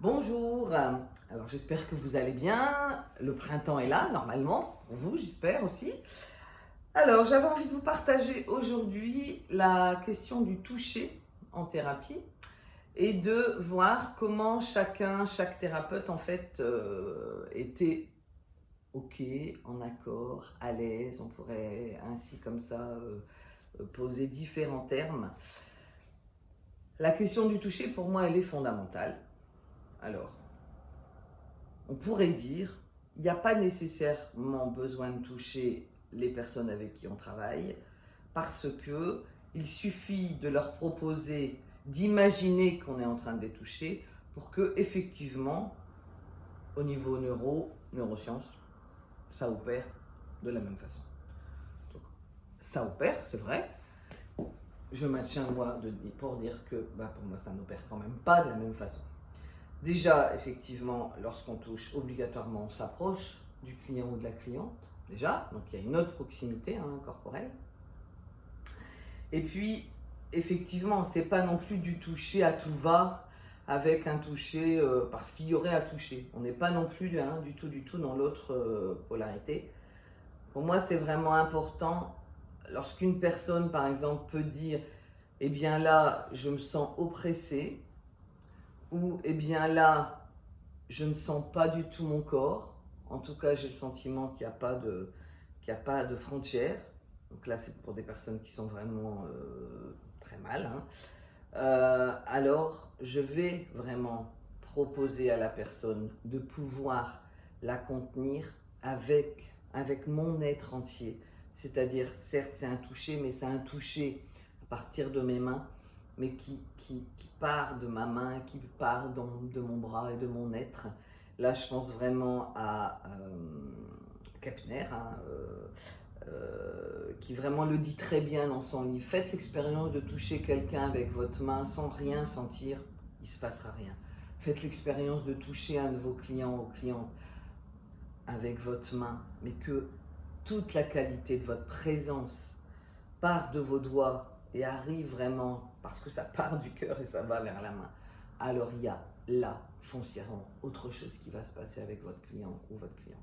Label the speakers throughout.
Speaker 1: Bonjour, alors j'espère que vous allez bien. Le printemps est là, normalement, pour vous, j'espère aussi. Alors j'avais envie de vous partager aujourd'hui la question du toucher en thérapie et de voir comment chaque thérapeute en fait était OK, en accord, à l'aise. On pourrait ainsi comme ça poser différents termes. La question du toucher pour moi elle est fondamentale. Alors, on pourrait dire, il n'y a pas nécessairement besoin de toucher les personnes avec qui on travaille, parce que il suffit de leur proposer d'imaginer qu'on est en train de les toucher pour que, effectivement, au niveau neurosciences, ça opère de la même façon. Donc, ça opère, c'est vrai. Je maintiens moi pour dire que pour moi ça n'opère quand même pas de la même façon. Déjà, effectivement, lorsqu'on touche, obligatoirement, on s'approche du client ou de la cliente, déjà. Donc, il y a une autre proximité corporelle. Et puis, effectivement, ce n'est pas non plus du toucher à tout va, avec un toucher parce qu'il y aurait à toucher. On n'est pas non plus du tout dans l'autre polarité. Pour moi, c'est vraiment important, lorsqu'une personne, par exemple, peut dire « Eh bien là, je me sens oppressée », ou eh bien là, je ne sens pas du tout mon corps. En tout cas, j'ai le sentiment qu'il n'y a pas de frontières. Donc là, c'est pour des personnes qui sont vraiment très mal. Alors, je vais vraiment proposer à la personne de pouvoir la contenir avec mon être entier. C'est-à-dire, certes, c'est un toucher, mais c'est un toucher à partir de mes mains, mais qui part de ma main, qui part de mon bras et de mon être. Là, je pense vraiment à Kapner, qui vraiment le dit très bien dans son livre. Faites l'expérience de toucher quelqu'un avec votre main sans rien sentir, il ne se passera rien. Faites l'expérience de toucher un de vos clients ou clientes avec votre main, mais que toute la qualité de votre présence part de vos doigts et arrive vraiment, parce que ça part du cœur et ça va vers la main, alors il y a là, foncièrement, autre chose qui va se passer avec votre client ou votre cliente.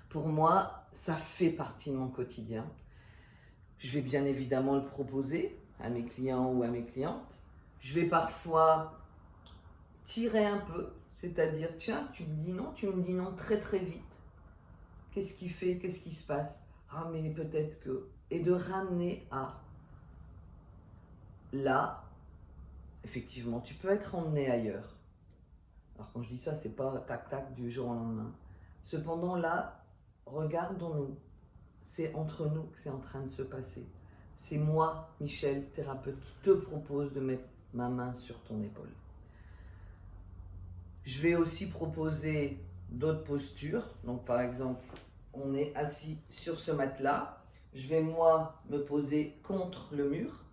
Speaker 1: Pour moi, ça fait partie de mon quotidien. Je vais bien évidemment le proposer à mes clients ou à mes clientes. Je vais parfois tirer un peu, c'est-à-dire, tiens, tu me dis non très très vite. Qu'est-ce qui fait, qu'est-ce qui se passe? Ah, mais peut-être que... Et de ramener à là, effectivement, tu peux être emmené ailleurs. Alors quand je dis ça, c'est pas tac-tac du jour au lendemain. Cependant là, regardons-nous. C'est entre nous que c'est en train de se passer. C'est moi, Michel, thérapeute, qui te propose de mettre ma main sur ton épaule. Je vais aussi proposer d'autres postures. Donc par exemple, on est assis sur ce matelas. Je vais moi me poser contre le mur.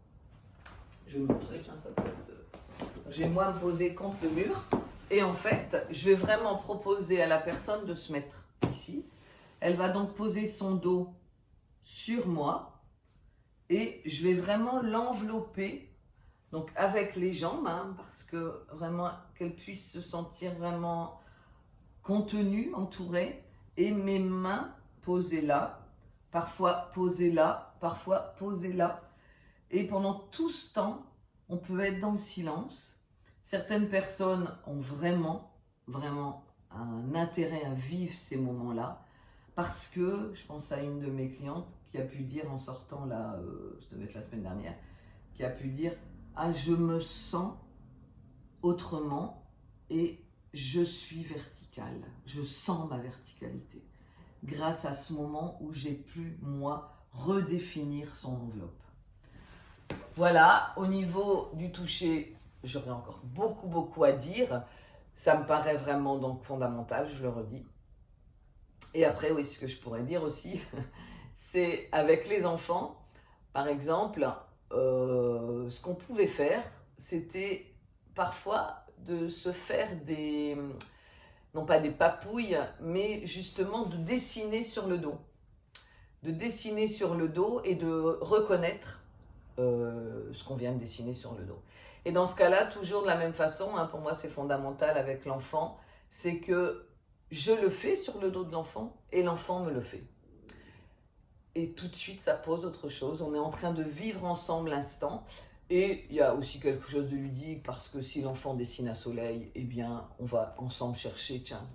Speaker 1: Je vais vous montrer, tiens, ça peut être... Je vais moi me poser contre le mur. Et en fait, je vais vraiment proposer à la personne de se mettre ici. Elle va donc poser son dos sur moi. Et je vais vraiment l'envelopper, donc avec les jambes, parce que vraiment qu'elle puisse se sentir vraiment contenue, entourée. Et mes mains posées là, parfois posées là, parfois posées là. Et pendant tout ce temps, on peut être dans le silence. Certaines personnes ont vraiment un intérêt à vivre ces moments-là, parce que je pense à une de mes clientes qui a pu dire en sortant là, ça devait être la semaine dernière, qui a pu dire « Ah, je me sens autrement et je suis verticale, je sens ma verticalité » grâce à ce moment où j'ai pu, moi, redéfinir son enveloppe. Voilà, au niveau du toucher, j'aurais encore beaucoup à dire. Ça me paraît vraiment donc fondamental, je le redis. Et après, oui, ce que je pourrais dire aussi, c'est avec les enfants, par exemple, ce qu'on pouvait faire, c'était parfois de se faire non pas des papouilles, mais justement de dessiner sur le dos. De dessiner sur le dos et de reconnaître ce qu'on vient de dessiner sur le dos. Et dans ce cas-là, toujours de la même façon, hein, pour moi c'est fondamental avec l'enfant, c'est que je le fais sur le dos de l'enfant et l'enfant me le fait. Et tout de suite, ça pose autre chose. On est en train de vivre ensemble l'instant. Et il y a aussi quelque chose de ludique parce que si l'enfant dessine un soleil, eh bien, on va ensemble chercher, tiens,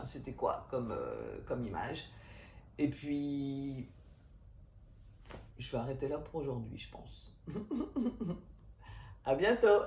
Speaker 1: c'était quoi comme image. Et puis, je vais arrêter là pour aujourd'hui, je pense. À bientôt!